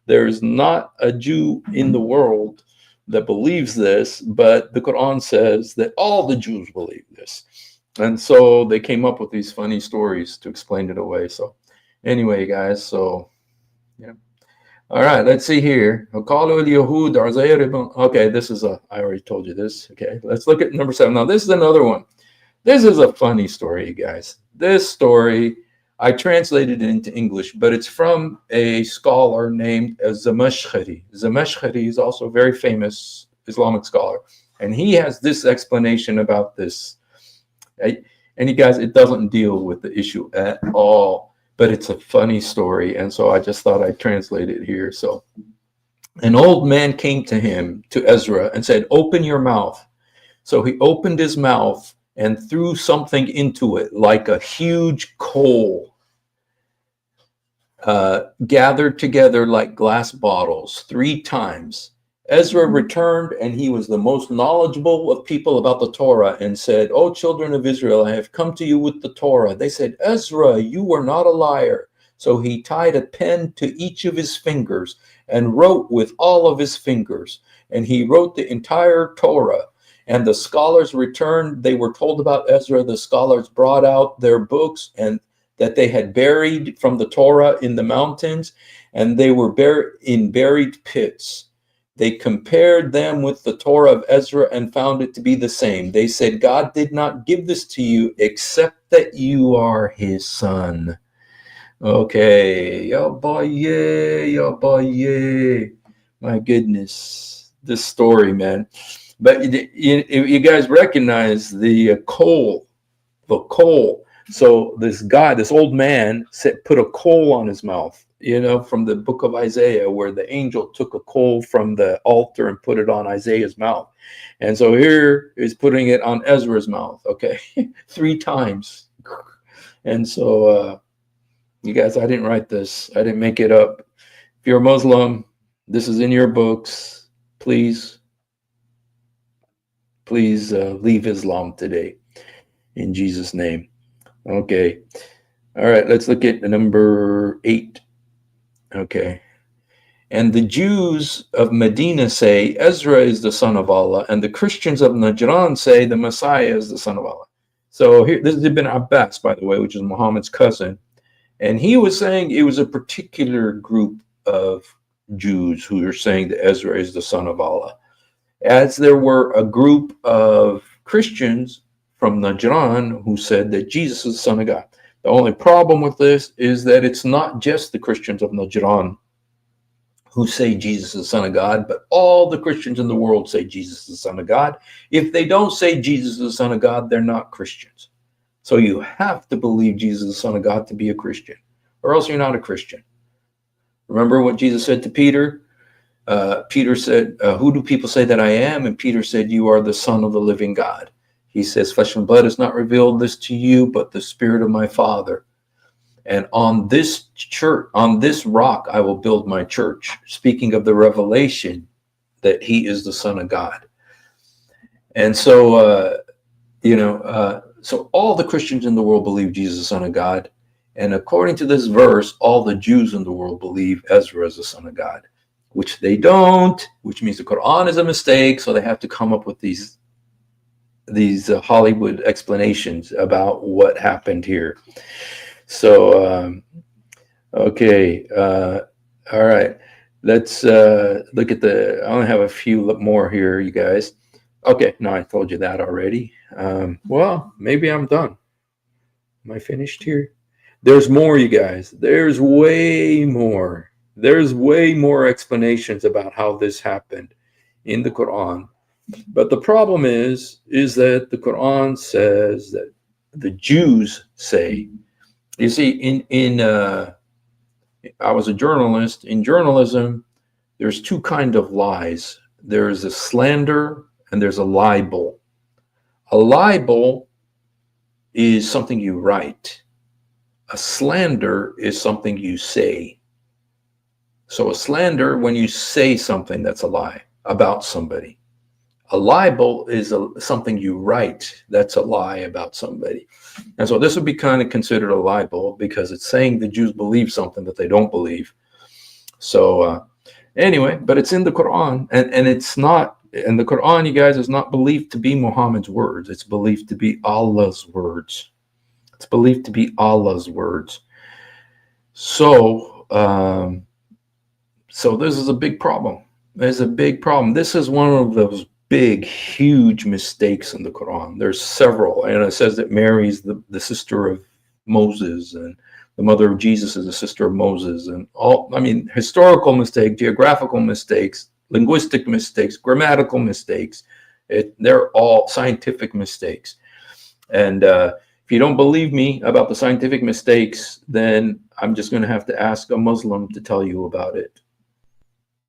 A: There is not a Jew in the world that believes this, but the Quran says that all the Jews believe this. And so they came up with these funny stories to explain it away. So anyway, guys, so yeah. All right, let's see here. Okay, this is I already told you this. Okay, let's look at number 7. Now, this is another one. This is a funny story, you guys. This story, I translated it into English, but it's from a scholar named Zamashkhari. Zamashkhari is also a very famous Islamic scholar, and he has this explanation about this. And you guys, it doesn't deal with the issue at all, but it's a funny story, and so I just thought I'd translate it here. So, an old man came to him, to Ezra, and said, "Open your mouth." So he opened his mouth and threw something into it, like a huge coal, gathered together like glass bottles 3 times. Ezra returned, and he was the most knowledgeable of people about the Torah, and said, "O children of Israel, I have come to you with the Torah." They said, "Ezra, you are not a liar." So he tied a pen to each of his fingers and wrote with all of his fingers. And he wrote the entire Torah. And the scholars returned. They were told about Ezra. The scholars brought out their books and that they had buried from the Torah in the mountains, and they were in buried pits. They compared them with the Torah of Ezra and found it to be the same. They said, "God did not give this to you except that you are his son." Okay. Ya boy, my goodness. This story, man. But you guys recognize the coal. So this guy, this old man, put a coal on his mouth, from the book of Isaiah, where the angel took a coal from the altar and put it on Isaiah's mouth. And so here is putting it on Ezra's mouth, okay, 3 times. And so, you guys, I didn't write this. I didn't make it up. If you're a Muslim, this is in your books. Please leave Islam today, in Jesus' name. Okay. All right, let's look at number 8. Okay. And the Jews of Medina say Ezra is the son of Allah, and the Christians of Najran say the Messiah is the son of Allah. So here, this is Ibn Abbas, by the way, which is Muhammad's cousin. And he was saying it was a particular group of Jews who are saying that Ezra is the son of Allah, as there were a group of Christians from Najran who said that Jesus is the son of God. The only problem with this is that it's not just the Christians of Najran who say Jesus is the son of God, but all the Christians in the world say Jesus is the son of God. If they don't say Jesus is the son of God, they're not Christians. So you have to believe Jesus is the son of God to be a Christian, or else you're not a Christian. Remember what Jesus said to Peter? Peter said, "Who do people say that I am?" And Peter said, "You are the Son of the living God." He says, "Flesh and blood has not revealed this to you, but the Spirit of my Father. And on this church, on this rock, I will build my church." Speaking of the revelation that he is the Son of God. And so, so all the Christians in the world believe Jesus is the Son of God. And according to this verse, all the Jews in the world believe Ezra is the Son of God, which they don't, which means the Quran is a mistake. So they have to come up with these Hollywood explanations about what happened here. So, okay. All right. Let's look at I only have a few more here, you guys. Okay. No, I told you that already. Well, maybe I'm done. Am I finished here? There's more, you guys. There's way more. There's way more explanations about how this happened in the Quran. But the problem is that the Quran says that the Jews say, you see, in I was a journalist. In journalism, there's two kind of lies. There's a slander and there's a libel. A libel is something you write. A slander is something you say. So a slander, when you say something that's a lie about somebody. A libel is something you write that's a lie about somebody. And so this would be kind of considered a libel because it's saying the Jews believe something that they don't believe. So anyway, but it's in the Quran, and it's not, and the Quran, you guys, is not believed to be Muhammad's words. It's believed to be Allah's words. It's believed to be Allah's words. So, so this is a big problem. There's a big problem. This is one of those big, huge mistakes in the Quran. There's several, and it says that Mary is the sister of Moses, and the mother of Jesus is the sister of Moses, and all, I mean, historical mistakes, geographical mistakes, linguistic mistakes, grammatical mistakes. They're all scientific mistakes. And if you don't believe me about the scientific mistakes, then I'm just going to have to ask a Muslim to tell you about it.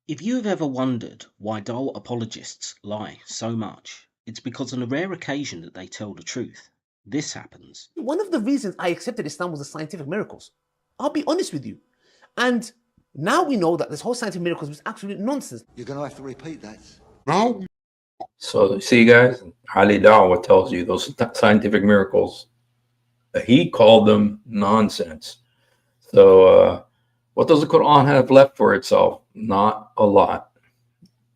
D: If you have ever wondered why dull apologists lie so much, it's because on a rare occasion that they tell the truth, this happens.
E: One of the reasons I accepted Islam was the scientific miracles. I'll be honest with you. And now we know that this whole scientific miracles was absolute nonsense.
F: You're going to have to repeat that.
C: No.
A: So see, guys, Ali Dawah tells you those scientific miracles, he called them nonsense. So what does the Quran have left for itself? Not a lot.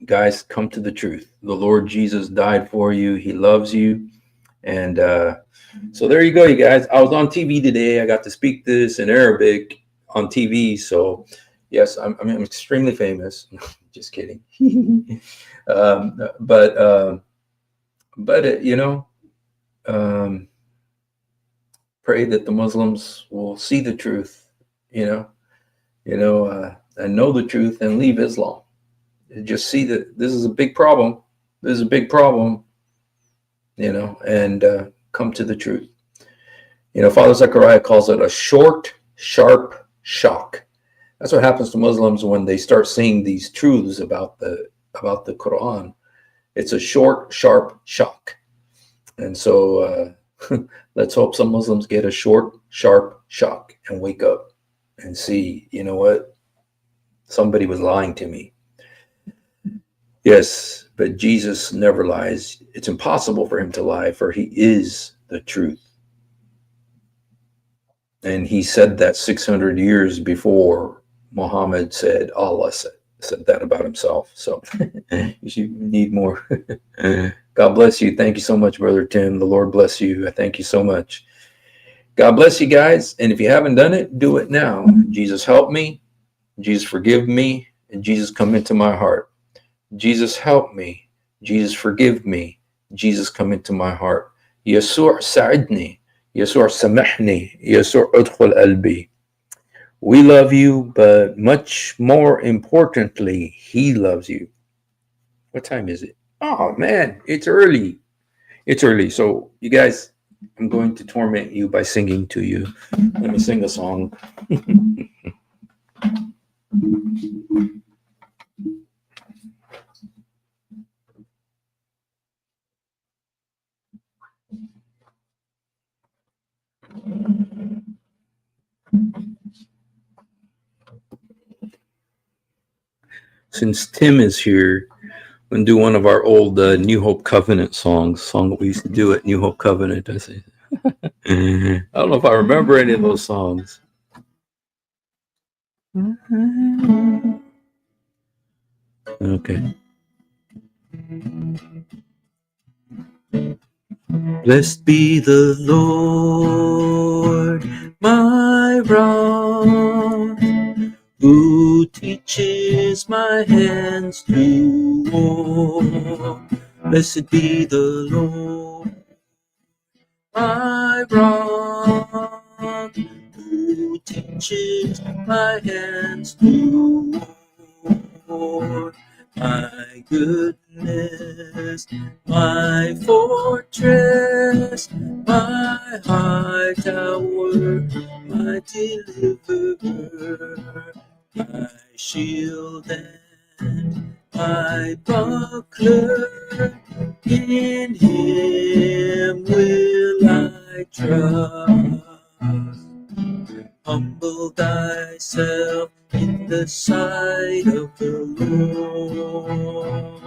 A: Guys, come to the truth. The Lord Jesus died for you. He loves you. And so there you go, you guys. I was on TV today. I got to speak this in Arabic on TV. So yes, I'm extremely famous. Just kidding. But you know, pray that the Muslims will see the truth, and know the truth and leave Islam. And just see that this is a big problem. This is a big problem, and come to the truth. Father Zechariah calls it a short, sharp shock. That's what happens to Muslims when they start seeing these truths about the Quran. It's a short, sharp shock. And so let's hope some Muslims get a short, sharp shock and wake up and see, you know what? Somebody was lying to me. Yes, but Jesus never lies. It's impossible for him to lie, for he is the truth. And he said that 600 years before Muhammad said, Allah said that about himself. So you need more. God bless you. Thank you so much, Brother Tim. The Lord bless you. I thank you so much. God bless you guys. And if you haven't done it, do it now. Jesus, help me. Jesus, forgive me. And Jesus, come into my heart. Jesus, help me. Jesus, forgive me. Jesus, come into my heart. Yasur sa'idni. Yasur samahni. Yasur udkhul albi. We love you, but much more importantly, he loves you. What time is it? Oh, man, it's early. It's early. So, you guys, I'm going to torment you by singing to you. Let me sing a song. Since Tim is here, I'm going to do one of our old New Hope Covenant song that we used to do at New Hope Covenant. I say, I don't know if I remember any of those songs. Okay. Blessed be the Lord, my rock, who teaches my hands to war. Blessed be the Lord, my rock, who teaches my hands to war. My goodness, my fortress, my high tower, my deliverer. shield and my buckler. In him will I trust. Humble thyself in the sight of the Lord.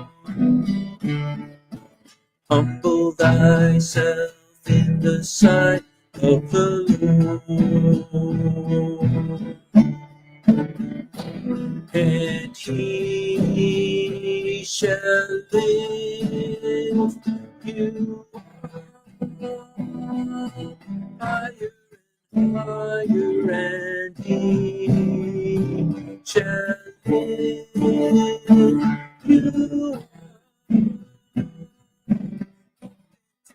A: Humble thyself in the sight of the Lord. And he shall lift you higher and higher, and he shall lift you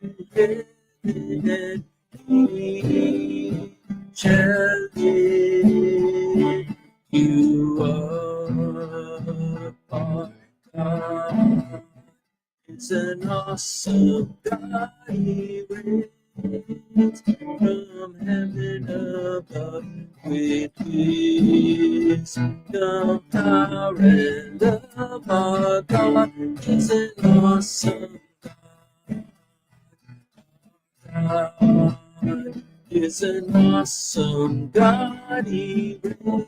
A: to heaven, and he shall lift you up. Our God is an awesome God. He reigns from heaven above with wisdom, power, and love. Our God is an awesome God. Is an awesome God. He reigns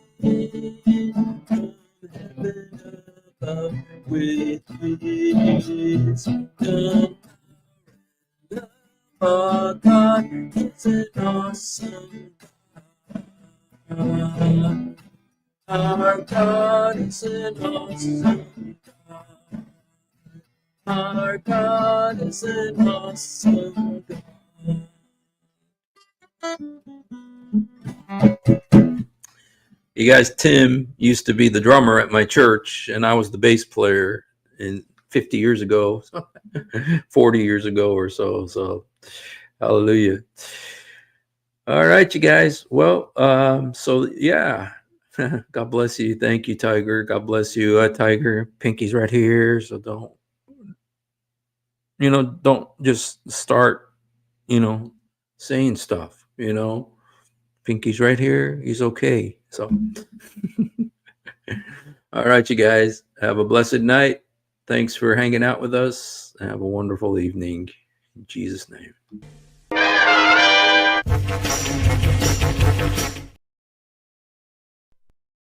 A: from heaven above with wisdom. Our God is an awesome God. Our God is an awesome God. Our God is an awesome God. You guys, Tim used to be the drummer at my church, and I was the bass player in 50 years ago, 40 years ago or so. So, hallelujah. All right, you guys. Well, so yeah, God bless you. Thank you, Tiger. God bless you, Tiger. Pinky's right here, so don't just start, saying stuff. Pinky's right here. He's okay. So, all right, you guys. Have a blessed night. Thanks for hanging out with us. Have a wonderful evening. In Jesus' name.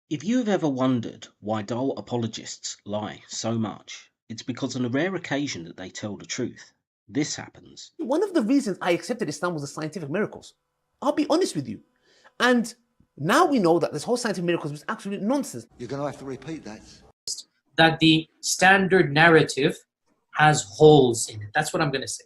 D: If you have ever wondered why dull apologists lie so much, it's because on a rare occasion that they tell the truth. This happens.
E: One of the reasons I accepted Islam was the scientific miracles. I'll be honest with you. And now we know that this whole scientific miracles was absolute nonsense.
F: You're going to have to repeat that.
G: That the standard narrative has holes in it. That's what I'm going to say.